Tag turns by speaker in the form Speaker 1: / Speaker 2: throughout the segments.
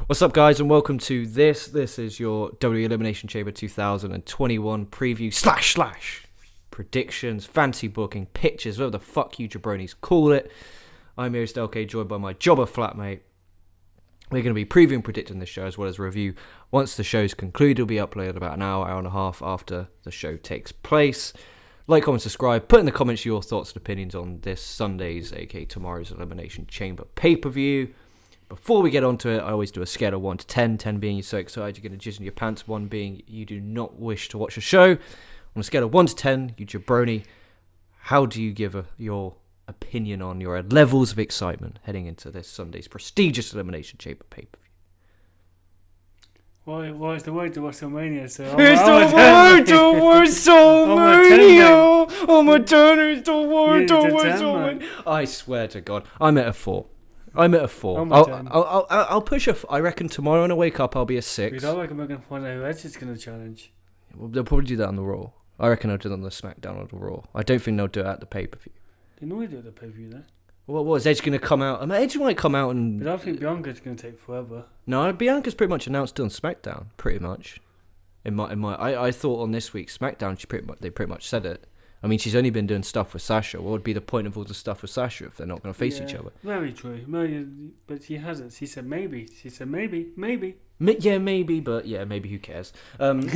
Speaker 1: What's up, guys, and welcome to this. This is your WWE Elimination Chamber 2021 preview / predictions, fancy booking, pictures, whatever the fuck you jabronis call it. I'm your host, LK, joined by my jobber flatmate. We're going to be previewing and predicting this show as well as review. Once the show's concluded, it'll be uploaded about an hour and a half after the show takes place. Like, comment, subscribe. Put in the comments your thoughts and opinions on this Sunday's, aka tomorrow's Elimination Chamber pay-per-view. Before we get onto it, I always do a scale of 1 to 10. 10 being you're so excited you're going to jizz in your pants. 1 being you do not wish to watch the show. On a scale of 1 to 10, you jabroni, how do you give your opinion on your levels of excitement heading into this Sunday's prestigious Elimination Chamber pay-per-view?
Speaker 2: Well, it's the way to WrestleMania, so
Speaker 1: It's the word to WrestleMania! I'm a 10, it's the word to WrestleMania! I swear to God, I'm at a 4. I'll push I reckon tomorrow when I wake up, I'll be a 6.
Speaker 2: Because I reckon we're going to find out who else is going to challenge.
Speaker 1: Well, they'll probably do that on the Raw. I reckon they'll do it on the SmackDown or the Raw. I don't think they'll do it at the pay-per-view.
Speaker 2: They normally do it at the pay-per-view, though.
Speaker 1: What is Edge going to come out? I mean, Edge might come out and...
Speaker 2: But I think Bianca's going to take forever.
Speaker 1: No, Bianca's pretty much announced it on SmackDown, pretty much. I thought on this week's SmackDown, they pretty much said it. I mean, she's only been doing stuff with Sasha. What would be the point of all the stuff with Sasha if they're not going to face each other?
Speaker 2: Very true. But she hasn't. She said maybe. Maybe,
Speaker 1: but maybe who cares? I'm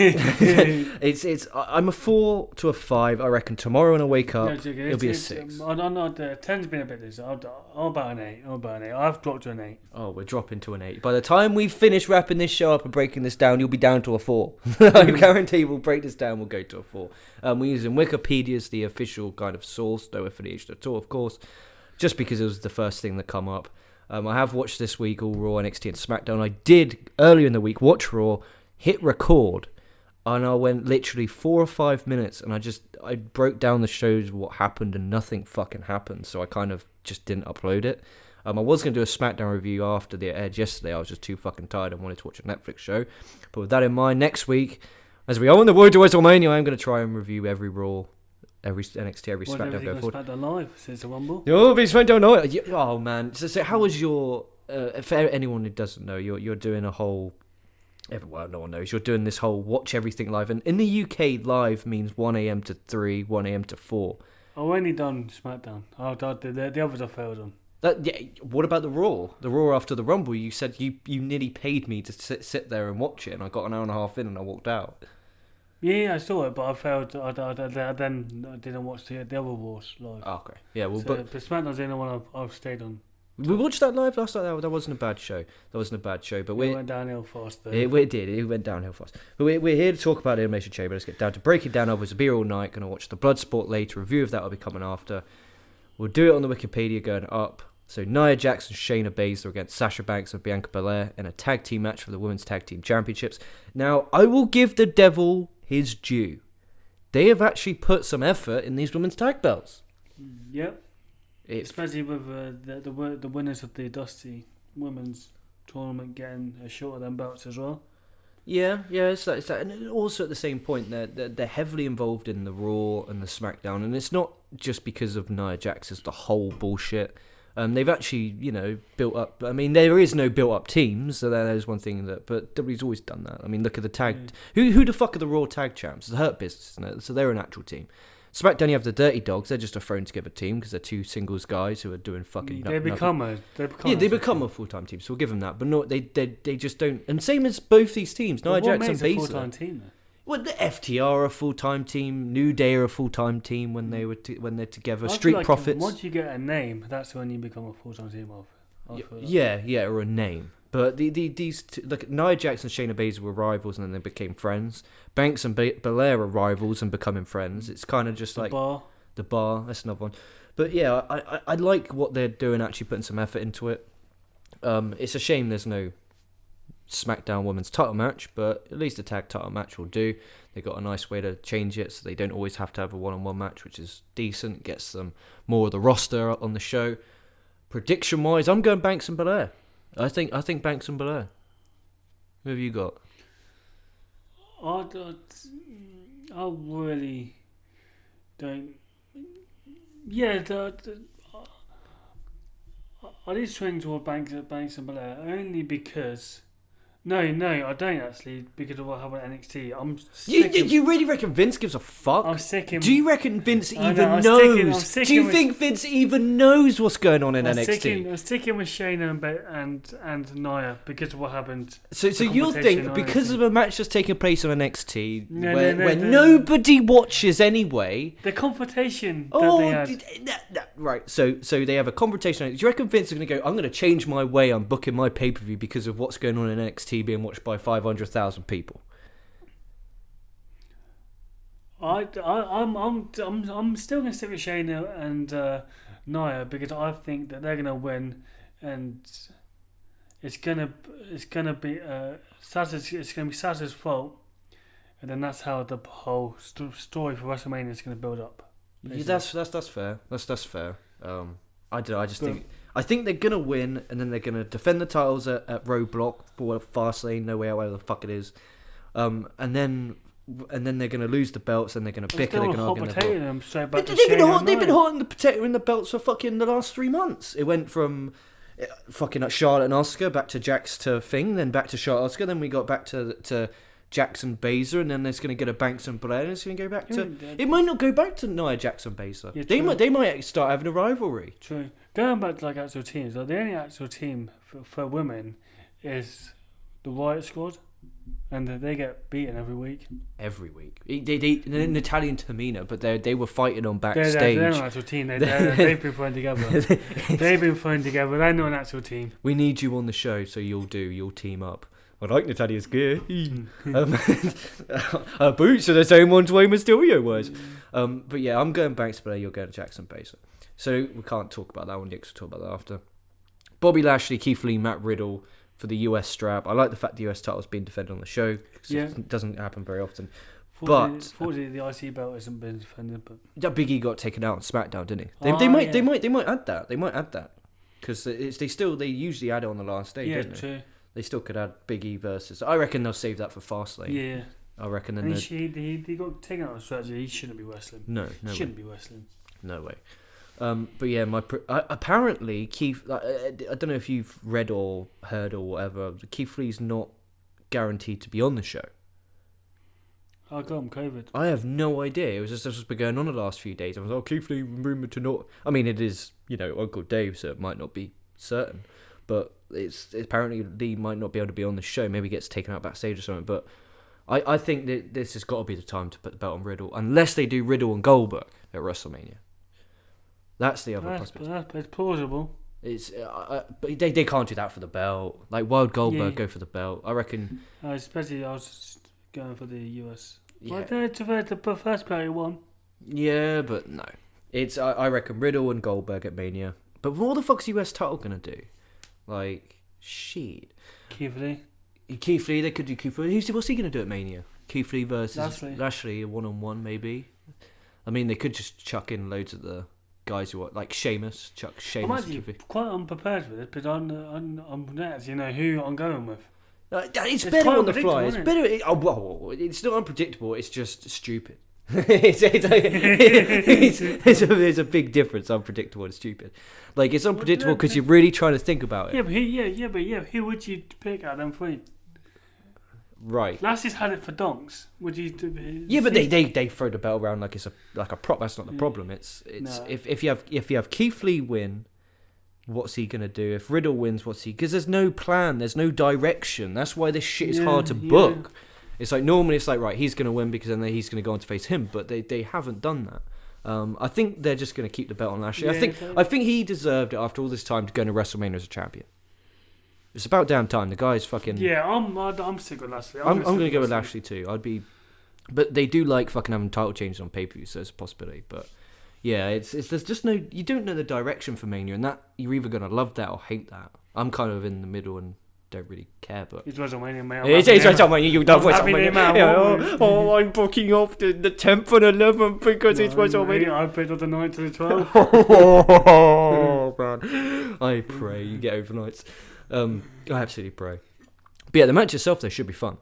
Speaker 1: a 4 to a 5. I reckon tomorrow when I wake up, it'll be a 6.
Speaker 2: I'm not. 10's been a bit this. I'm about an 8. I've dropped to an 8.
Speaker 1: Oh, we're dropping to an 8. By the time we finish wrapping this show up and breaking this down, you'll be down to a 4. I guarantee we'll break this down. We'll go to a 4. We're using Wikipedia as the official kind of source, no affiliation at all, of course, just because it was the first thing that come up. I have watched this week all Raw, NXT and SmackDown. I did, earlier in the week, watch Raw, hit record, and I went literally 4 or 5 minutes, and I broke down the shows, what happened, and nothing fucking happened, so I kind of just didn't upload it. I was going to do a SmackDown review after the Edge yesterday. I was just too fucking tired and wanted to watch a Netflix show. But with that in mind, next week, as we are on the road to WrestleMania, I'm going to try and review every Raw, every NXT, every SmackDown go forward.
Speaker 2: SmackDown live since the Rumble.
Speaker 1: You'll be SmackDown live. Oh man! So how was your? For anyone who doesn't know, you're doing a whole. Well, no one knows. You're doing this whole watch everything live, and in the UK, live means 1 a.m. to 3, 1 a.m. to 4.
Speaker 2: I've only done SmackDown. The others I failed on.
Speaker 1: What about the Raw? The Raw after the Rumble, you said you nearly paid me to sit there and watch it, and I got an hour and a half in and I walked out.
Speaker 2: Yeah, I saw it, but I failed. I didn't watch the other Wars live.
Speaker 1: Oh, okay. Yeah, well,
Speaker 2: but SmackDown's the only one I've stayed on.
Speaker 1: We watched that live last night. That wasn't a bad show. But
Speaker 2: it went downhill fast. Though.
Speaker 1: It did. It went downhill fast. But we're here to talk about the Elimination Chamber. Let's get down to breaking down. Obviously, be here all night. Going to watch the Bloodsport later. Review of that will be coming after. We'll do it on the Wikipedia going up. So Nia Jax and Shayna Baszler against Sasha Banks and Bianca Belair in a tag team match for the Women's Tag Team Championships. Now, I will give the devil his due. They have actually put some effort in these women's tag belts.
Speaker 2: Yep. Especially with the winners of the Dusty Women's Tournament getting a shot of them belts as well.
Speaker 1: Yeah, it's that. And also at the same point, they're heavily involved in the Raw and the SmackDown, and it's not just because of Nia Jax, it's the whole bullshit. They've actually, built up. I mean, there is no built-up teams, so there's one thing but WWE's always done that. I mean, look at the tag. Yeah. Who the fuck are the Raw tag champs? It's the Hurt Business, isn't it? So they're an actual team. SmackDown, you have the Dirty Dogs. They're just a thrown together team because they're two singles guys who are doing fucking.
Speaker 2: They become a
Speaker 1: full-time team. So we'll give them that. But no, they just don't. And same as both these teams, Nia Jax and Baszler.
Speaker 2: What full-time team then?
Speaker 1: Well, the FTR are a full-time team. New Day are a full-time team when they're together. Street Profits.
Speaker 2: Once you get a name, that's when you become a full-time team.
Speaker 1: Or a name. But these two, look, Nia Jax and Shayna Baszler were rivals and then they became friends. Banks and Belair are rivals and becoming friends. It's kind of just the bar. That's another one. But yeah, I like what they're doing. Actually, putting some effort into it. It's a shame there's no SmackDown Women's title match, but at least a tag title match will do. They got a nice way to change it so they don't always have to have a one-on-one match, which is decent. Gets them more of the roster on the show. Prediction wise, I'm going Banks and Belair. I think Banks and Belair. Who have you got?
Speaker 2: I really don't. Yeah, I did swing toward Banks and Belair only because No, I don't actually, because of what happened at NXT.
Speaker 1: You really reckon Vince gives a fuck?
Speaker 2: I'm sticking.
Speaker 1: Do you reckon Vince even knows?
Speaker 2: Do
Speaker 1: you think Vince even knows what's going on in NXT?
Speaker 2: I'm sticking with Shayna and Nia because of what happened.
Speaker 1: So you'll think because of a match that's taking place on NXT where
Speaker 2: no.
Speaker 1: nobody watches anyway.
Speaker 2: The confrontation that they had.
Speaker 1: Right. So they have a confrontation. Do you reckon Vince is going to go, I'm going to change my way I'm booking my pay-per-view because of what's going on in NXT being watched by 500,000 people?
Speaker 2: I'm still gonna stick with Shayna and Nia because I think that they're gonna win, and it's gonna be Sasha's fault, and then that's how the whole story for WrestleMania is gonna build up.
Speaker 1: Yeah, that's fair. That's fair. I don't know. I think they're gonna win, and then they're gonna defend the titles at Roadblock for Fastlane, no way out, whatever the fuck it is, and then they're gonna lose the belts, and they're gonna bicker. They're gonna argue.
Speaker 2: Them straight back
Speaker 1: They've been hot in the potato in the belts for fucking the last 3 months. It went from fucking Charlotte and Asuka back to Jax to Thing, then back to Charlotte Asuka, then we got back to Jackson Baszler, and then there's going to go to Banks and Belair, and it's going to go back to... It might not go back to Nia Jackson Baszler. Yeah, they might start having a rivalry.
Speaker 2: True. Going back to like actual teams, like, the only actual team for women is the Riot Squad, and they get beaten every week.
Speaker 1: Every week. They're in Italian Tamina, but they were fighting on backstage.
Speaker 2: They're not an actual team. They've been thrown together. They've been thrown together. They're not an actual team.
Speaker 1: We need you on the show, so you'll team up. I like Natalia's gear. Her boots are the same ones Rey Mysterio was. But yeah, I'm going Banks Belair, you're going to Jackson Baszler. So we can't talk about that one yet, because we'll talk about that after. Bobby Lashley, Keith Lee, Matt Riddle for the US strap. I like the fact the US title's being defended on the show, because it doesn't happen very often.
Speaker 2: Fortunately, the IC belt hasn't been defended. But
Speaker 1: Big E got taken out on SmackDown, didn't he? They might add that. They might add that, because they usually add it on the last day.
Speaker 2: Yeah,
Speaker 1: don't they?
Speaker 2: True.
Speaker 1: They still could add Big E versus... I reckon they'll save that for Fastlane.
Speaker 2: Yeah.
Speaker 1: I reckon...
Speaker 2: And he got taken out of strategy. He shouldn't be wrestling.
Speaker 1: No
Speaker 2: he shouldn't be wrestling.
Speaker 1: No way. But yeah, apparently Keith... I don't know if you've read or heard or whatever. Keith Lee's not guaranteed to be on the show.
Speaker 2: How come? COVID?
Speaker 1: I have no idea. It was just what's been going on the last few days. I was Keith Lee rumoured to not... I mean, it is, Uncle Dave, so it might not be certain. But it's apparently Lee might not be able to be on the show. Maybe he gets taken out backstage or something. But I think that this has got to be the time to put the belt on Riddle, unless they do Riddle and Goldberg at WrestleMania. That's the other possibility.
Speaker 2: It's plausible.
Speaker 1: It's but they can't do that for the belt. Like, why would Goldberg go for the belt? I reckon.
Speaker 2: Especially I was going for the US.
Speaker 1: Yeah.
Speaker 2: The first player he won.
Speaker 1: Yeah, but no. It's I reckon Riddle and Goldberg at Mania. But what the fuck's US title gonna do? Like, shit.
Speaker 2: Keith Lee,
Speaker 1: they could do Keith Lee. What's he going to do at Mania? Keith Lee versus Lashley, a one-on-one maybe. I mean, they could just chuck in loads of the guys who are like Sheamus. Chuck Sheamus.
Speaker 2: I'm actually quite unprepared for this, but I'm not actually who I'm going with.
Speaker 1: It's better on the fly. It's better. It's not unpredictable. It's just stupid. There's a big difference. Unpredictable and stupid. Like, it's unpredictable because you're really trying to think about it.
Speaker 2: Who would you pick out of them three?
Speaker 1: Right.
Speaker 2: Lashley's had it for donks. Would you?
Speaker 1: But they throw the belt around like it's a prop. That's not the problem. It's no. if you have Keith Lee win, what's he gonna do? If Riddle wins, what's he? Because there's no plan. There's no direction. That's why this shit is hard to book. It's like normally it's like, right, he's going to win because then he's going to go on to face him, but they haven't done that. I think they're just going to keep the belt on Lashley. I think he deserved it after all this time to go into WrestleMania as a champion. It's about damn time. The guy's fucking...
Speaker 2: Yeah, I'm sick with Lashley.
Speaker 1: I'm going to go with Lashley too. But they do like fucking having title changes on pay-per-view, so it's a possibility. But yeah, there's just no... You don't know the direction for Mania, and that you're either going to love that or hate that. I'm kind of in the middle and don't really care, but
Speaker 2: it's WrestleMania, mate.
Speaker 1: It's WrestleMania. You love WrestleMania. I'm booking off the 10th and 11th because it's WrestleMania.
Speaker 2: I picked up the 9th to the 12th.
Speaker 1: Oh man, I pray you get overnights. I absolutely pray. But yeah, the match itself though should be fun.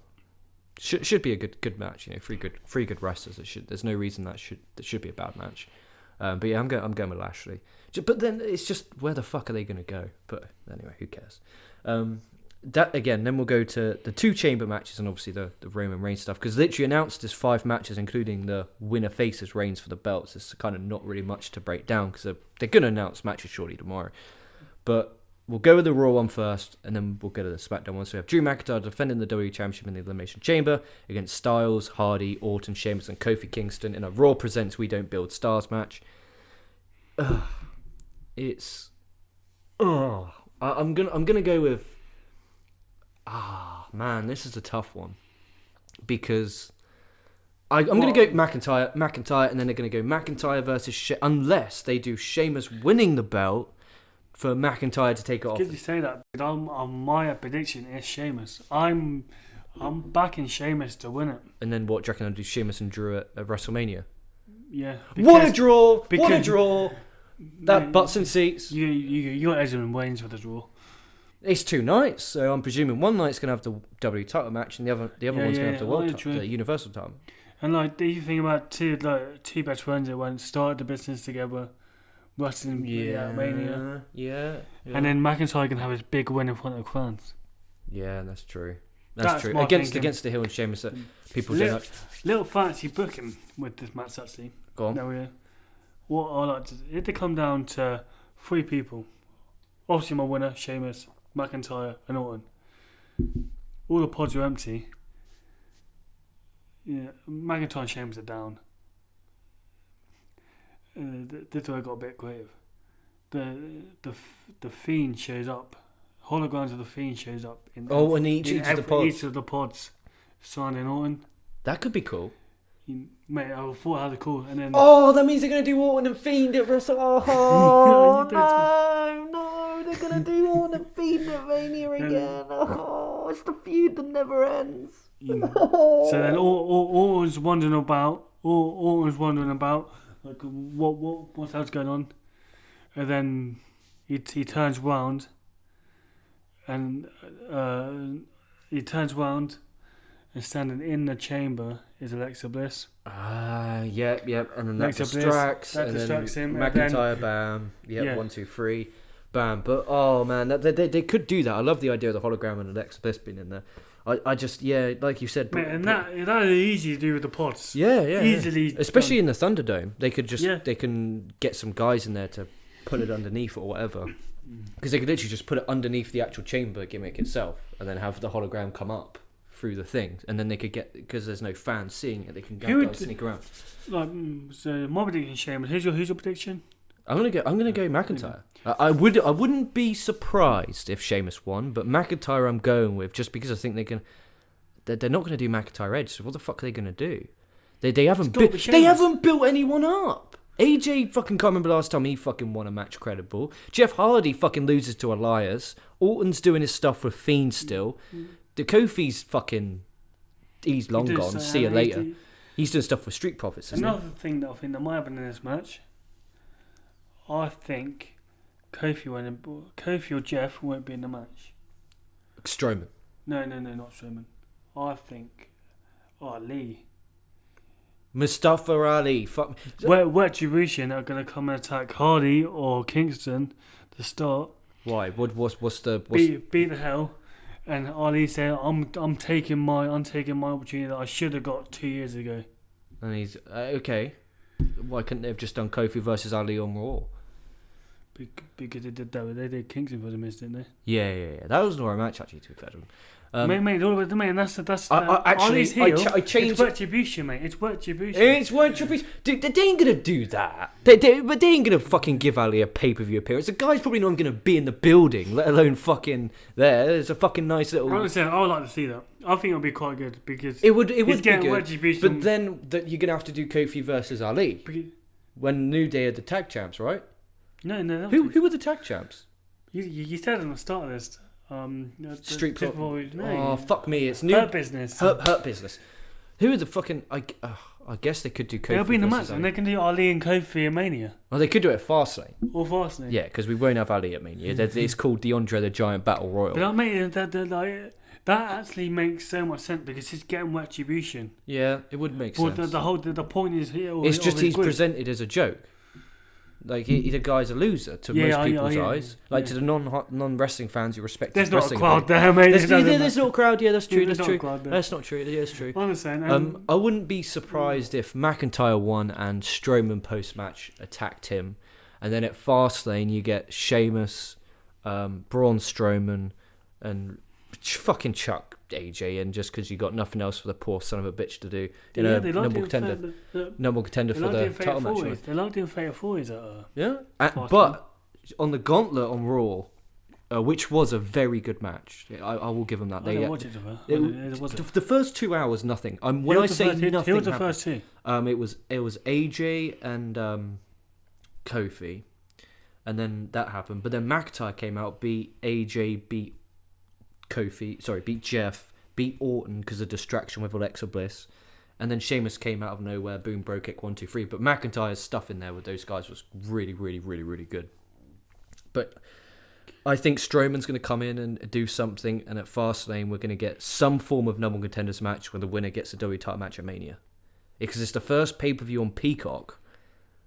Speaker 1: Should be a good match. Three good wrestlers. There's no reason that should be a bad match. But yeah, I'm going with Lashley. But then it's just, where the fuck are they going to go? But anyway, who cares? that again, then we'll go to the 2 chamber matches and obviously the Roman Reigns stuff, because literally announced as 5 matches, including the winner faces reigns for the belts. It's kind of not really much to break down because they're going to announce matches shortly tomorrow. But we'll go with the Raw one first, and then we'll go to the SmackDown one. So we have Drew McIntyre defending the WWE Championship in the Elimination Chamber against Styles, Hardy, Orton, Sheamus, and Kofi Kingston in a Raw Presents We Don't Build Stars match. It's... I'm gonna go with... man, this is a tough one. Because I'm going to go McIntyre, and then they're going to go McIntyre versus unless they do Sheamus winning the belt for McIntyre to take it off.
Speaker 2: Because you say that, my prediction is Sheamus. I'm backing Sheamus to win it.
Speaker 1: And then what, do you reckon I'll do Sheamus and Drew at WrestleMania?
Speaker 2: Yeah.
Speaker 1: What a draw! What a draw! That butts and seats.
Speaker 2: You got Edmund Wayne's with the draw.
Speaker 1: It's 2 nights, so I'm presuming one night's going to have the W title match, and the other one's going to have the world title, the Universal title.
Speaker 2: And like, do you think about two best friends that went started the business together, wrestling Mania?
Speaker 1: Yeah.
Speaker 2: And then McIntyre can have his big win in front of fans.
Speaker 1: Yeah, that's true. That's true. Against the Hill and Sheamus, that people don't like.
Speaker 2: Little fancy booking with this match actually.
Speaker 1: Go on.
Speaker 2: Now what I like to if they come down to 3 people, obviously my winner Sheamus, McIntyre, and Orton. All the pods are empty. Yeah, McIntyre and Sheamus are down. This is where I got a bit creative. The Fiend shows up. Holograms of the Fiend shows up in
Speaker 1: each of the pods
Speaker 2: signing Orton.
Speaker 1: That could be cool.
Speaker 2: Mate, I thought how cool. And then
Speaker 1: that means they're going to do Orton and Fiend at Wrestle. Oh no, they're going to do Orton and Fiend at Mania again. Oh, it's the feud that never ends.
Speaker 2: So then Orton's wondering about like what else going on, and then he turns round and standing in the chamber is Alexa Bliss.
Speaker 1: Yep. And then that distracts him. McIntyre, bam. Yep, 1, 2, 3, bam. But man, they could do that. I love the idea of the hologram and Alexa Bliss being in there. I just like you said.
Speaker 2: Mate, and that is easy to do with the pods.
Speaker 1: Yeah.
Speaker 2: Easily.
Speaker 1: Especially in the Thunderdome, they could they can get some guys in there to put it underneath or whatever. Because they could literally just put it underneath the actual chamber gimmick itself, and then have the hologram come up through the thing, and then they could get, because there's no fans seeing it, they can go sneak around.
Speaker 2: So my prediction, Shane. Who's your prediction?
Speaker 1: I'm gonna go McIntyre. I wouldn't be surprised if Sheamus won, but McIntyre I'm going with just because I think they're not gonna do McIntyre Edge. So what the fuck are they gonna do? They haven't built anyone up. AJ fucking can't remember last time he fucking won a match credible. Jeff Hardy fucking loses to Elias. Orton's doing his stuff with Fiend still. The Kofi's fucking, he's long gone. See you later. He's doing stuff with Street Profits.
Speaker 2: Another thing that I think that might happen in this match, I think Kofi or Jeff won't be in the match.
Speaker 1: Strowman.
Speaker 2: No, not Strowman. I think Ali.
Speaker 1: Mustafa Ali. Fuck.
Speaker 2: Retribution are going to come and attack Hardy or Kingston to start.
Speaker 1: Why? What's
Speaker 2: beat the hell? And Ali said, "I'm taking my opportunity that I should have got 2 years ago."
Speaker 1: And he's okay. Why couldn't they have just done Kofi versus Ali on Raw?
Speaker 2: Because they did that. They did Kingston for the miss, didn't they?
Speaker 1: Yeah. That was an alright match actually. To be fair to them.
Speaker 2: Mate, all about the man. That's.
Speaker 1: Actually, I changed.
Speaker 2: It's retribution, mate. It's retribution.
Speaker 1: It's retribution. Dude, they ain't gonna do that. But they ain't gonna fucking give Ali a pay-per-view appearance. The guy's probably not gonna be in the building, let alone fucking there. There's a fucking nice little.
Speaker 2: I would like to see that. I think it'll be quite good because
Speaker 1: it would be good.
Speaker 2: Retribution.
Speaker 1: But then you're gonna have to do Kofi versus Ali when New Day are the tag champs, right?
Speaker 2: No.
Speaker 1: Who were the tag champs?
Speaker 2: You said at the start of this.
Speaker 1: Street Profits. Oh fuck me! It's new
Speaker 2: Hurt Business.
Speaker 1: Hurt Business. Who are the fucking? I guess they could do Kofi.
Speaker 2: They'll be in the match,
Speaker 1: Ali.
Speaker 2: and they can do Ali and Kofi at Mania.
Speaker 1: Oh, they could do it at Fastlane.
Speaker 2: Or Fastlane.
Speaker 1: Yeah, because we won't have Ali at Mania. It's called the Andre the Giant Battle Royal.
Speaker 2: But that actually makes so much sense because he's getting retribution.
Speaker 1: Yeah, it would make sense.
Speaker 2: The point is here.
Speaker 1: It's just he's presented as a joke. Like the guy's a loser to most people's eyes. Like to the non-wrestling fans who respect his wrestling.
Speaker 2: There's not a crowd there, mate.
Speaker 1: There's not a crowd. Yeah, that's true. That's true. That's not true. Yeah, that's true.
Speaker 2: I understand.
Speaker 1: I wouldn't be surprised if McIntyre won and Strowman post-match attacked him, and then at Fastlane you get Sheamus, Braun Strowman, and fucking chuck AJ in just because you got nothing else for the poor son of a bitch to do in a number contender for the title match.
Speaker 2: They like doing Fatal 4s
Speaker 1: but on the Gauntlet on Raw, which was a very good match. I will give them that.
Speaker 2: I didn't watch it.
Speaker 1: The first 2 hours, nothing. When I say nothing,
Speaker 2: who was the first two?
Speaker 1: It was AJ and Kofi, and then that happened. But then McIntyre came out, beat AJ, beat Jeff, beat Orton because of distraction with Alexa Bliss, and then Sheamus came out of nowhere, boom, bro kick 1, 2, 3. But McIntyre's stuff in there with those guys was really, really, really, really good. But I think Strowman's going to come in and do something, and at Fastlane we're going to get some form of number contenders match where the winner gets a WWE title match at Mania, because it's the first pay-per-view on Peacock,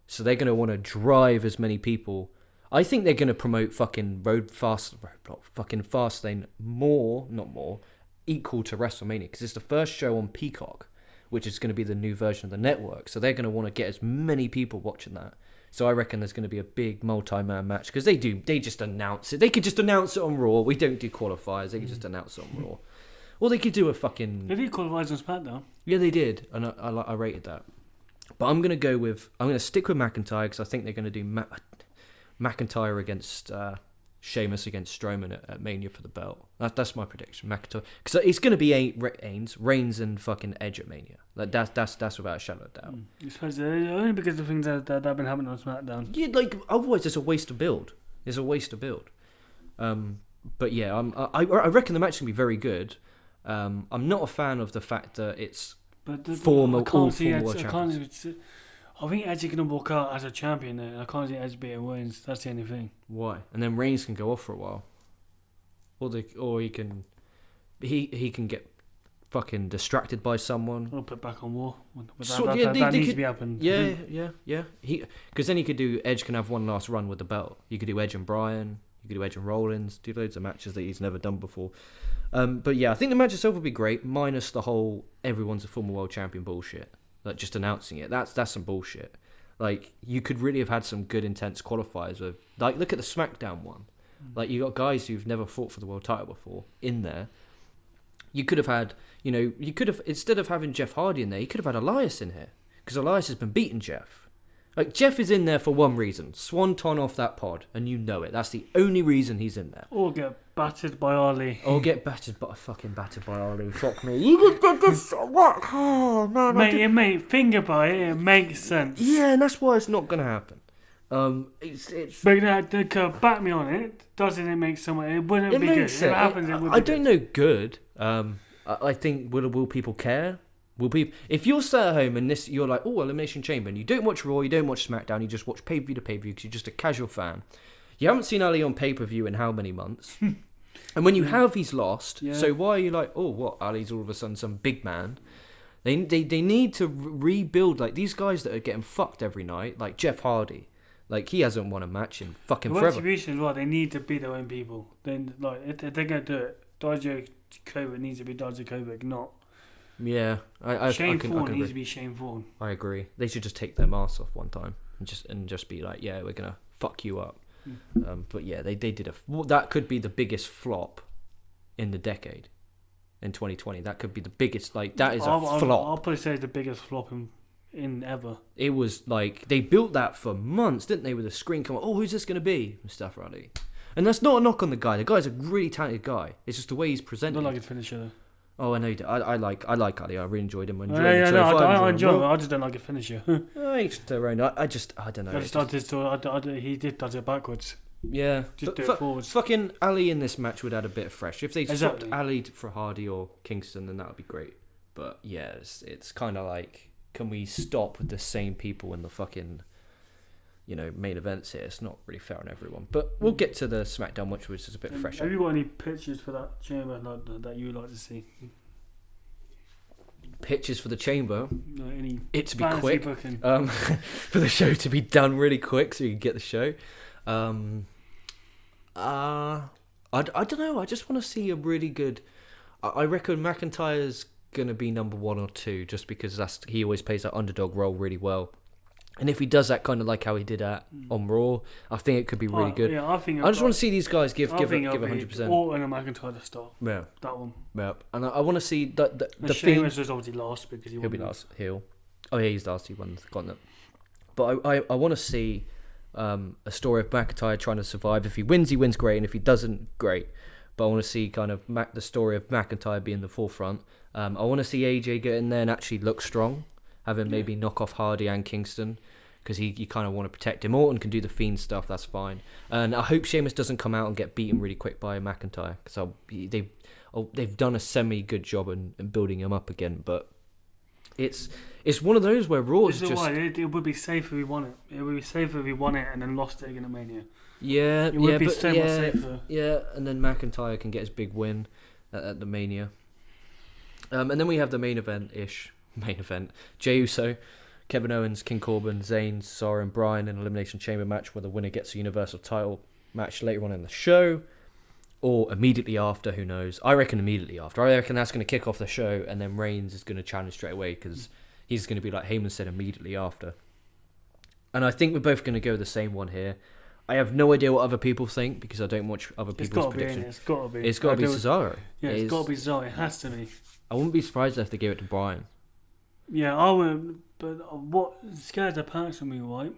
Speaker 1: so they're going to want to drive as many people. I think they're going to promote fucking Fastlane equal to WrestleMania, because it's the first show on Peacock, which is going to be the new version of the network. So they're going to want to get as many people watching that. So I reckon there's going to be a big multi-man match, because they just announce it. They could just announce it on Raw. We don't do qualifiers. They could just announce it on Raw. Or they could do a fucking...
Speaker 2: They did qualifiers on SmackDown.
Speaker 1: Yeah, they did, and I rated that. But I'm going to stick with McIntyre, because I think they're going to do McIntyre against Sheamus against Strowman at Mania for the belt. That's my prediction. McIntyre, because it's going to be Reigns and fucking Edge at Mania. Like that's without a shadow of doubt.
Speaker 2: I suppose only because of things that have been happening on SmackDown.
Speaker 1: Yeah, like otherwise it's a waste of build. But yeah, I reckon the match is going to be very good. I'm not a fan of the fact that it's former champions.
Speaker 2: I think Edge is going to walk out as a champion there. I can't see Edge beating Reigns. That's the only thing.
Speaker 1: Why? And then Reigns can go off for a while. Or he can get fucking distracted by someone.
Speaker 2: Or put back on War.
Speaker 1: That
Speaker 2: needs to be happened.
Speaker 1: Yeah. Because then Edge can have one last run with the belt. You could do Edge and Bryan. You could do Edge and Rollins. Do loads of matches that he's never done before. But yeah, I think the match itself would be great, minus the whole everyone's a former world champion bullshit. Like just announcing it, that's some bullshit. Like you could really have had some good intense qualifiers with, like, look at the SmackDown one. Like you got guys who've never fought for the world title before in there. You could have had, instead of having Jeff Hardy in there, you could have had Elias in here, because Elias has been beating Jeff. Like Jeff is in there for one reason: swanton off that pod, and you know it. That's the only reason he's in there.
Speaker 2: Or get battered by Ali.
Speaker 1: Battered by Ali. Fuck me. You did this. What? Oh man.
Speaker 2: Mate, think about it. It makes sense.
Speaker 1: Yeah, and that's why it's not gonna happen. It's.
Speaker 2: But back me on it. Doesn't it make so much? It wouldn't be good. Sense. If it happens, it would.
Speaker 1: I don't know. Good. I think will people care? Will people? If you're sat at home and you're like, oh, Elimination Chamber, and you don't watch Raw, you don't watch SmackDown, you just watch pay-per-view to pay-per-view because you're just a casual fan. You haven't seen Ali on pay-per-view in how many months? And when you have, he's lost. Yeah. So why are you like, oh, what? Ali's all of a sudden some big man. They need to rebuild, like these guys that are getting fucked every night, like Jeff Hardy. Like he hasn't won a match in fucking forever.
Speaker 2: Retribution, well, they need to be their own people. Then, like, if they're gonna do it, Dijakovic needs to be Dijakovic, not.
Speaker 1: Yeah,
Speaker 2: Shane Thorne needs to be Shane Thorne.
Speaker 1: I agree. They should just take their mask off one time and just be like, yeah, we're gonna fuck you up. But yeah, they did that could be the biggest flop in the decade in 2020. That could be the biggest. Like that is a flop.
Speaker 2: I'll probably say it's the biggest flop in ever.
Speaker 1: It was like they built that for months, didn't they? With a screen coming, oh, who's this gonna be? Mustafa Ali. And that's not a knock on the guy. The guy's a really talented guy. It's just the way he's presented.
Speaker 2: I don't like his finisher though.
Speaker 1: Oh, I know. I like Ali. I really enjoyed him.
Speaker 2: I enjoy him. I just don't like his finisher.
Speaker 1: Each their own. I don't know.
Speaker 2: He does it backwards.
Speaker 1: Yeah,
Speaker 2: just do it forwards.
Speaker 1: Fucking Ali in this match would add a bit of fresh. If they swapped Ali for Hardy or Kingston, then that would be great. But yeah, it's kind of like, can we stop with the same people in the fucking, main events here? It's not really fair on everyone. But we'll get to the SmackDown, which is a bit fresher.
Speaker 2: Have you got any pictures for that chamber that you would like to see?
Speaker 1: pitches for the chamber.
Speaker 2: Any
Speaker 1: It to be
Speaker 2: fancy
Speaker 1: quick.
Speaker 2: booking.
Speaker 1: For the show to be done really quick so you can get the show. I don't know. I just want to see a really good. I reckon McIntyre's gonna be number 1 or 2, just because he always plays that underdog role really well. And if he does that kind of like how he did on Raw, I think it could be really good.
Speaker 2: Yeah, I
Speaker 1: just want to see these guys give
Speaker 2: 100%. Orton and McIntyre to start.
Speaker 1: Yeah,
Speaker 2: that one.
Speaker 1: Yeah, and I want to see the
Speaker 2: Sheamus was obviously last because
Speaker 1: he'll be last. Oh yeah, he's last. He won the Gauntlet. But I want to see a story of McIntyre trying to survive. If he wins great, and if he doesn't, great. But I want to see kind of the story of McIntyre being the forefront. I want to see AJ get in there and actually look strong, having maybe knock off Hardy and Kingston, because you kind of want to protect him. Orton can do the Fiend stuff, that's fine. And I hope Sheamus doesn't come out and get beaten really quick by McIntyre, because they've done a semi-good job in building him up again. But it's one of those where Raw is just...
Speaker 2: It would be safe if we won it. It would be safer if we won it and then lost it again at Mania.
Speaker 1: Yeah,
Speaker 2: it would be so much safer.
Speaker 1: Yeah, and then McIntyre can get his big win at the Mania. And then we have the main event. Jey Uso, Kevin Owens, King Corbin, Zayn, Cesaro and Bryan in an Elimination Chamber match where the winner gets a Universal title match later on in the show. Or immediately after, who knows. I reckon immediately after. I reckon that's going to kick off the show, and then Reigns is going to challenge straight away, because he's going to be like Heyman said, immediately after. And I think we're both going to go the same one here. I have no idea what other people think, because I don't watch other people's predictions.
Speaker 2: It's got to be.
Speaker 1: It's got to be Cesaro.
Speaker 2: Yeah, it's got to be Cesaro. It has to be.
Speaker 1: I wouldn't be surprised if they gave it to Bryan.
Speaker 2: Yeah, I wouldn't. But what scares the pants of me, right?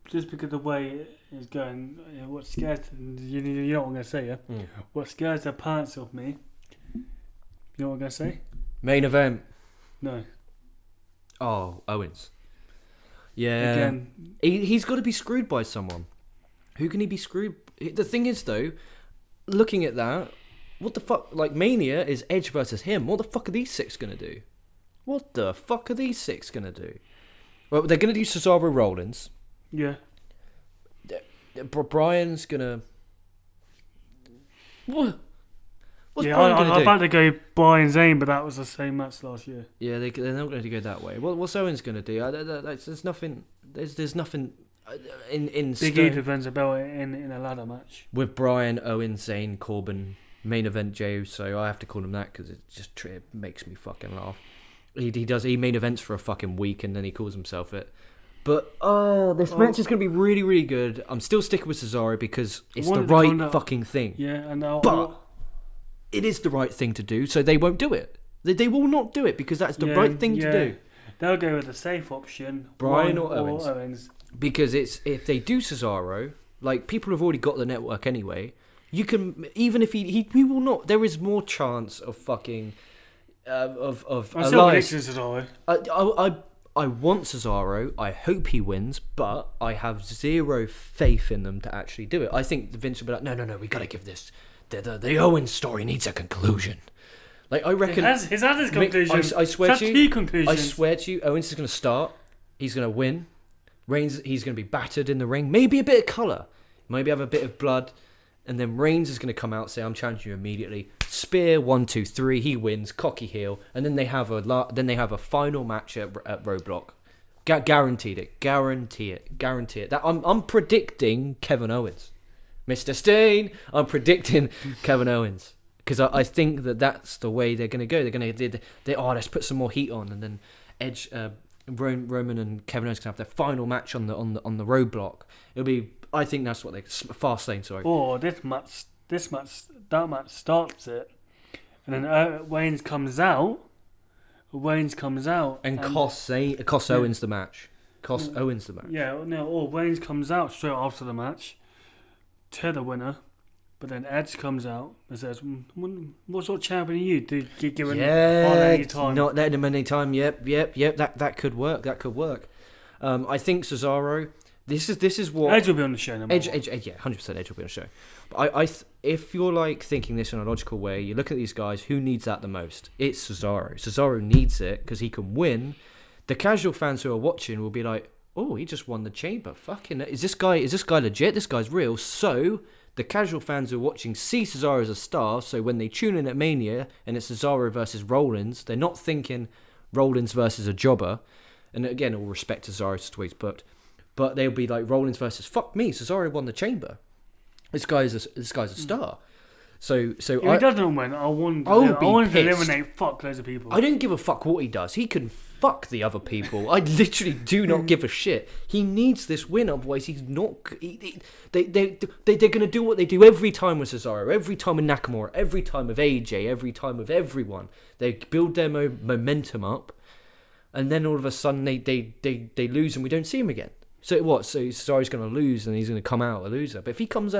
Speaker 2: Just because the way it is going, what scares you know what I'm going to say, yeah? What scares the pants of me? You know what I'm going to say?
Speaker 1: Main event.
Speaker 2: No.
Speaker 1: Oh, Owens. Yeah.
Speaker 2: Again.
Speaker 1: He's got to be screwed by someone. Who can he be screwed? The thing is, though, looking at that, what the fuck? Like, Mania is Edge versus him. What the fuck are these 6 going to do? What the fuck are these 6 going to do? Well, they're going to do Cesaro Rollins.
Speaker 2: Yeah.
Speaker 1: Bryan's going to... What? What's
Speaker 2: yeah,
Speaker 1: Bryan going to do?
Speaker 2: I'm about to go Bryan Zayn, but that was the same match last year.
Speaker 1: Yeah, they're not going to go that way. What's Owens going to do? There's nothing... There's nothing... In
Speaker 2: Big E defends a belt in a ladder match
Speaker 1: with Bryan, Owens, Zayn, Corbin, main event Jey Uso. I have to call him that because it makes me fucking laugh. He main events for a fucking week and then he calls himself it. But this match is going to be really, really good. I'm still sticking with Cesaro because it's the right fucking thing.
Speaker 2: Yeah, and
Speaker 1: but it is the right thing to do, so they won't do it. They will not do it because that's the right thing to do.
Speaker 2: They'll go with the safe option,
Speaker 1: Bryan or Owens. Because if they do Cesaro, like, people have already got the network anyway. You can, even if he will not. There is more chance of fucking of Elias.
Speaker 2: Cesaro.
Speaker 1: I want Cesaro. I hope he wins, but I have zero faith in them to actually do it. I think Vince will be like, no, we got to give this. The Owens story needs a conclusion. Like, I reckon
Speaker 2: He's had his conclusion.
Speaker 1: I swear to you.
Speaker 2: Conclusions.
Speaker 1: I swear to you, Owens is going to start. He's going to win. Reigns, he's going to be battered in the ring. Maybe a bit of colour. Maybe have a bit of blood. And then Reigns is going to come out and say, I'm challenging you immediately. Spear, 1, 2, 3. He wins. Cocky heel. And then they have a final match at Roadblock. Guaranteed it. Guarantee it. That I'm predicting Kevin Owens. Mr. Steen, I'm predicting Kevin Owens. Because I think that's the way they're going to go. They're going to... let's put some more heat on. And then Edge... Roman and Kevin Owens can have their final match on the Roadblock. It'll be, I think that's what they Fastlane. Sorry.
Speaker 2: Or that match starts it, and then Wayne comes out, and
Speaker 1: costs Owens the match. Owens the match.
Speaker 2: Yeah, no. Or Wayne comes out straight after the match to the winner. But then Edge comes out and says, what sort of champion are you? Do you give him any time?
Speaker 1: Not letting him any time. Yep. That could work. I think Cesaro. This is what
Speaker 2: Edge will be on the show.
Speaker 1: Edge, 100% Edge will be on the show. But if you're like thinking this in a logical way, you look at these guys. Who needs that the most? It's Cesaro. Cesaro needs it because he can win. The casual fans who are watching will be like, oh, he just won the chamber. Fucking, is this guy legit? This guy's real. So The casual fans who are watching see Cesaro as a star, so when they tune in at Mania and it's Cesaro versus Rollins, they're not thinking Rollins versus a jobber. And again, all respect to Cesaro's tweets, but they'll be like Rollins versus fuck me, Cesaro won the Chamber. This guy's a star. So
Speaker 2: if he doesn't win, I want to eliminate fuckloads of people.
Speaker 1: I don't give a fuck what he does. He can fuck the other people. I literally do not give a shit. He needs this win, otherwise he's not. They're gonna do what they do every time with Cesaro, every time with Nakamura, every time with AJ, every time with everyone. They build their momentum up, and then all of a sudden they lose and we don't see him again. So what? So Cesaro's going to lose and he's going to come out a loser. But if he comes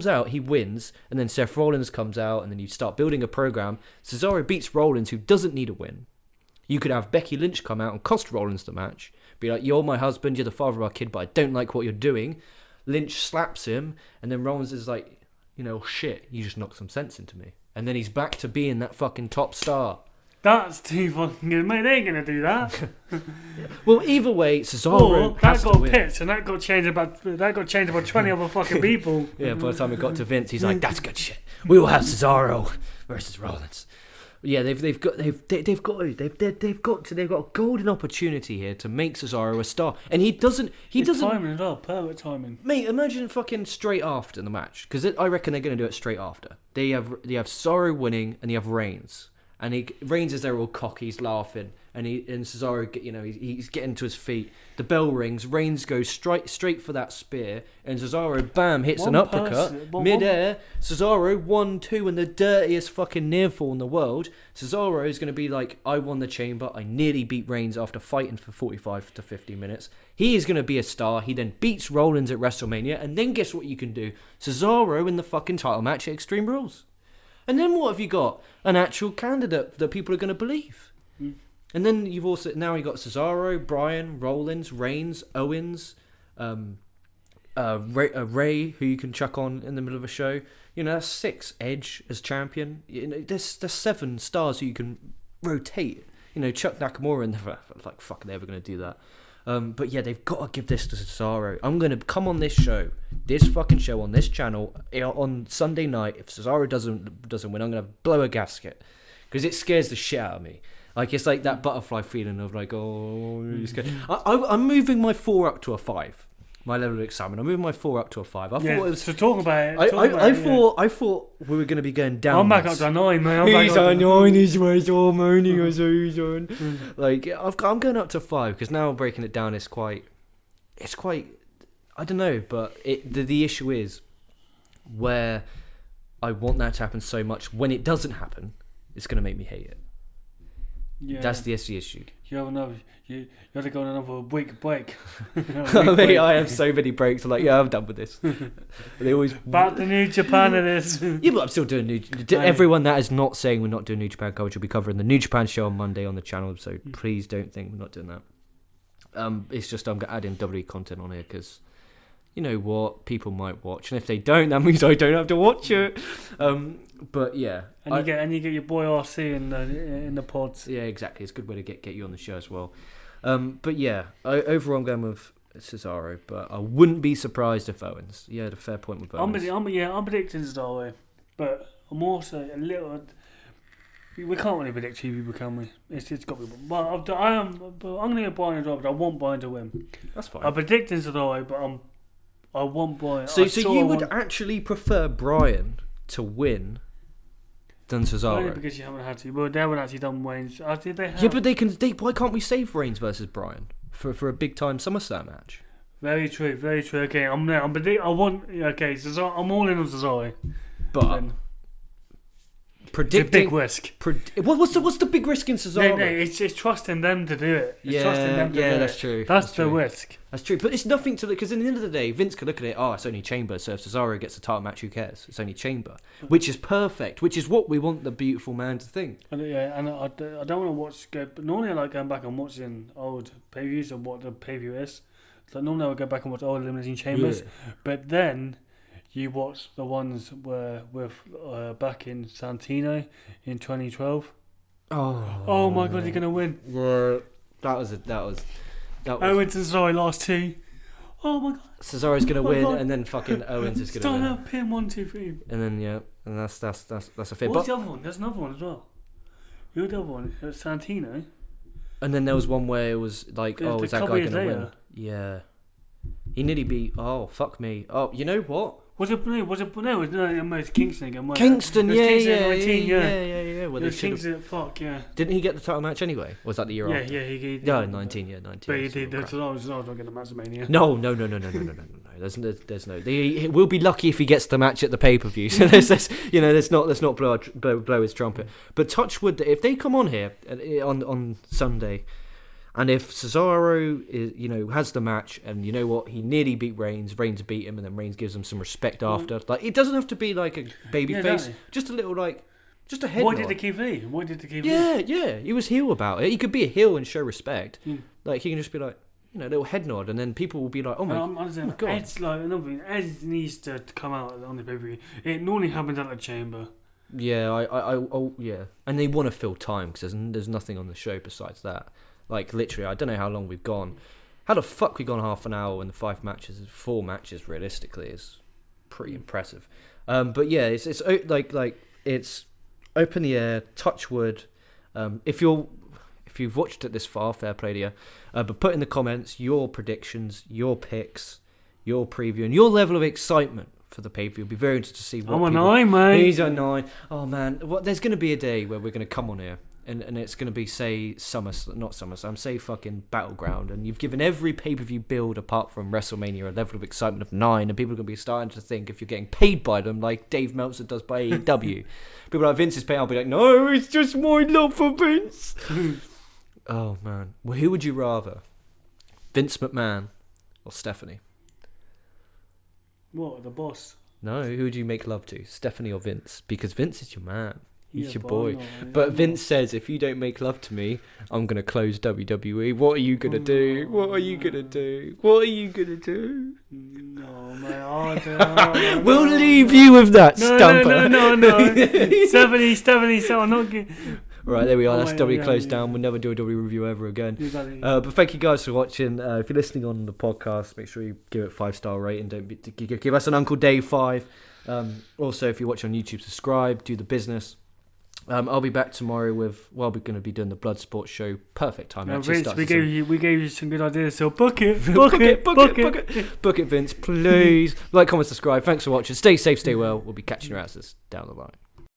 Speaker 1: out, he wins, and then Seth Rollins comes out, and then you start building a program. Cesaro beats Rollins, who doesn't need a win. You could have Becky Lynch come out and cost Rollins the match. Be like, you're my husband, you're the father of our kid, but I don't like what you're doing. Lynch slaps him, and then Rollins is like, shit, you just knocked some sense into me. And then he's back to being that fucking top star.
Speaker 2: That's too fucking good, mate. They ain't gonna do that.
Speaker 1: Well, either way, Cesaro
Speaker 2: that got pitched and that got changed about 20 other fucking people.
Speaker 1: Yeah, by the time it got to Vince, he's like, "That's good shit. We will have Cesaro versus Rollins." Yeah, they've got a golden opportunity here to make Cesaro a star, and he doesn't.
Speaker 2: Timing as well, perfect timing.
Speaker 1: Mate, imagine fucking straight after the match, because I reckon they're gonna do it straight after. They have Cesaro winning, and you have Reigns. And Reigns is there all cocky, he's laughing, and Cesaro, he's getting to his feet. The bell rings, Reigns goes straight for that spear, and Cesaro, bam, hits an uppercut, mid-air. Cesaro 1-2 and the dirtiest fucking near fall in the world. Cesaro is going to be like, I won the Chamber, I nearly beat Reigns after fighting for 45 to 50 minutes. He is going to be a star. He then beats Rollins at WrestleMania, and then guess what you can do? Cesaro in the fucking title match at Extreme Rules. And then what have you got? An actual candidate that people are going to believe. Mm. And then you've got Cesaro, Bryan, Rollins, Reigns, Owens, Ray, who you can chuck on in the middle of a show. That's 6. Edge as champion. There's 7 stars who you can rotate. Chuck Nakamura in there. Like, fuck, they're ever going to do that. But yeah, they've got to give this to Cesaro. I'm going to come on this fucking show on this channel on Sunday night. If Cesaro doesn't win, I'm going to blow a gasket. Because it scares the shit out of me. Like, it's like that butterfly feeling of like, oh, you're scared. I'm moving my 4 up to a 5. My level of excitement. I'm moving my 4 up to a 5. I thought it was
Speaker 2: to talk about it.
Speaker 1: I thought we were going to be going down.
Speaker 2: I'm back up to a 9, man.
Speaker 1: He's a 9. He's all moaning or so. Like, I'm going up to 5 because now breaking it down is quite. I don't know, but the issue is where I want that to happen so much. When it doesn't happen, it's going to make me hate it. Yeah. That's the issue.
Speaker 2: You have to go on another week break.
Speaker 1: I have so many breaks. I'm like, yeah, I'm done with this. They always
Speaker 2: back to New Japan it is.
Speaker 1: Yeah, but I'm still doing everyone that is not saying we're not doing New Japan coverage will be covering the New Japan show on Monday on the channel. So please don't think we're not doing that. It's just I'm adding WWE content on here because you know what, people might watch, and if they don't, that means I don't have to watch it. But yeah,
Speaker 2: and you get your boy RC in the pods.
Speaker 1: Yeah, exactly. It's a good way to get you on the show as well. But yeah, overall I'm going with Cesaro, but I wouldn't be surprised if Owens. You had a fair point with Owens.
Speaker 2: I'm predicting Cesaro, but I'm also a little. We can't really predict who people, can we? It's got to be. But I'm going to get Bryan as well, but I want Bryan to win.
Speaker 1: That's fine.
Speaker 2: I'm predicting Cesaro, but I want Bryan.
Speaker 1: So you would actually prefer Bryan to win than Cesaro?
Speaker 2: Only because you haven't had to. Well, they haven't actually done Reigns.
Speaker 1: Yeah, but they can. Why can't we save Reigns versus Bryan for a big time SummerSlam match?
Speaker 2: Very true. Very true. Okay, I'm there. Cesaro. I'm all in on Cesaro.
Speaker 1: But predicting
Speaker 2: it's a big risk.
Speaker 1: What's the big risk in Cesaro?
Speaker 2: No, it's trusting them to do it.
Speaker 1: That's true.
Speaker 2: That's the risk.
Speaker 1: That's true. But it's nothing to because at the end of the day, Vince could look at it. Oh, it's only Chamber. So if Cesaro gets a title match, who cares? It's only Chamber, which is perfect. Which is what we want the beautiful man to think.
Speaker 2: And I don't want to watch. But normally I like going back and watching old pay-per-views of what the pay-per-view is. So normally I would go back and watch old Elimination Chambers, but then. You watched the ones with back in Santino in 2012. Oh my God, you're gonna win!
Speaker 1: Yeah, that was.
Speaker 2: Owens and Cesaro last 2. Oh my god.
Speaker 1: Cesaro's gonna
Speaker 2: Oh my
Speaker 1: win,
Speaker 2: God.
Speaker 1: and then fucking Owens is gonna
Speaker 2: Start
Speaker 1: win.
Speaker 2: out pin 1, 2, 3.
Speaker 1: And then and that's a fit.
Speaker 2: What's
Speaker 1: But,
Speaker 2: the other one? There's another one as well. The other one, Santino.
Speaker 1: and then there was one where it was like,
Speaker 2: The
Speaker 1: is that
Speaker 2: couple
Speaker 1: guy
Speaker 2: years
Speaker 1: gonna win?
Speaker 2: later.
Speaker 1: Yeah. He nearly beat. Oh fuck me. Oh, you know what?
Speaker 2: Was it Kingston again?
Speaker 1: Kingston,
Speaker 2: it was
Speaker 1: yeah,
Speaker 2: Kingston
Speaker 1: yeah,
Speaker 2: 19,
Speaker 1: yeah.
Speaker 2: It
Speaker 1: Well, they
Speaker 2: was
Speaker 1: should've-
Speaker 2: Kingston, fuck, yeah.
Speaker 1: Didn't he get the title match anyway? Or was that the year after?
Speaker 2: Yeah, he did.
Speaker 1: No, 19, 19.
Speaker 2: But he
Speaker 1: so
Speaker 2: did.
Speaker 1: crap.
Speaker 2: I was not getting the Mazamania.
Speaker 1: No. There's no. We'll be lucky if he gets the match at the pay per view. So let's not blow his trumpet. But touch wood, if they come on here on Sunday, and if Cesaro has the match, and you know what, he nearly beat Reigns beat him, and then Reigns gives him some respect after. Like, it doesn't have to be like a baby face, just a little just a head.
Speaker 2: Why
Speaker 1: nod.
Speaker 2: did they keep leaving?
Speaker 1: Yeah, he was heel about it. He could be a heel and show respect.
Speaker 2: Mm.
Speaker 1: Like, he can just be like, a little head nod, and then people will be like, oh my god.
Speaker 2: Ed's like another thing. Ed needs to come out on the pay-per-view. It normally happens at the Chamber.
Speaker 1: Yeah, yeah, and they want to fill time because there's nothing on the show besides that. Like, literally, I don't know how long we've gone. How the fuck we gone half an hour when the 4 matches realistically is pretty impressive. But yeah, it's it's open the air, touch wood. If you've watched it this far, fair play to you. But put in the comments your predictions, your picks, your preview, and your level of excitement for the pay-per-view. It'll be very interesting to see what
Speaker 2: I'm a 9, mate.
Speaker 1: He's a 9. Oh man, there's going to be a day where we're going to come on here. And it's going to be, say, say fucking Battleground. And you've given every pay-per-view build apart from WrestleMania a level of excitement of 9. And people are going to be starting to think if you're getting paid by them like Dave Meltzer does by AEW. People like Vince is paying, I'll be like, no, it's just my love for Vince. Oh, man. Well, who would you rather? Vince McMahon or Stephanie?
Speaker 2: What, the boss?
Speaker 1: No, who would you make love to? Stephanie or Vince? Because Vince is your man. He's your boy.
Speaker 2: No,
Speaker 1: but Vince says, if you don't make love to me, I'm going to close WWE. What are you going to do? What are you going to do? What are you going to do?
Speaker 2: No, man.
Speaker 1: We'll leave you with that, Stumper.
Speaker 2: No. Stephanie, so I'm not good.
Speaker 1: Right, there we are.
Speaker 2: Oh,
Speaker 1: That's
Speaker 2: yeah,
Speaker 1: W
Speaker 2: yeah,
Speaker 1: closed
Speaker 2: yeah.
Speaker 1: down. We'll never do a W review ever again.
Speaker 2: Exactly.
Speaker 1: But thank you guys for watching. If you're listening on the podcast, make sure you give it 5-star rating. Give us an Uncle Dave 5. Also, if you watch on YouTube, subscribe. Do the business. I'll be back tomorrow with. Well, we're going to be doing the Bloodsport show. Perfect time.
Speaker 2: Now, Vince, we gave you some good ideas. So book it, book it,
Speaker 1: Vince, please. Like, comment, subscribe. Thanks for watching. Stay safe, stay well. We'll be catching your asses down the line.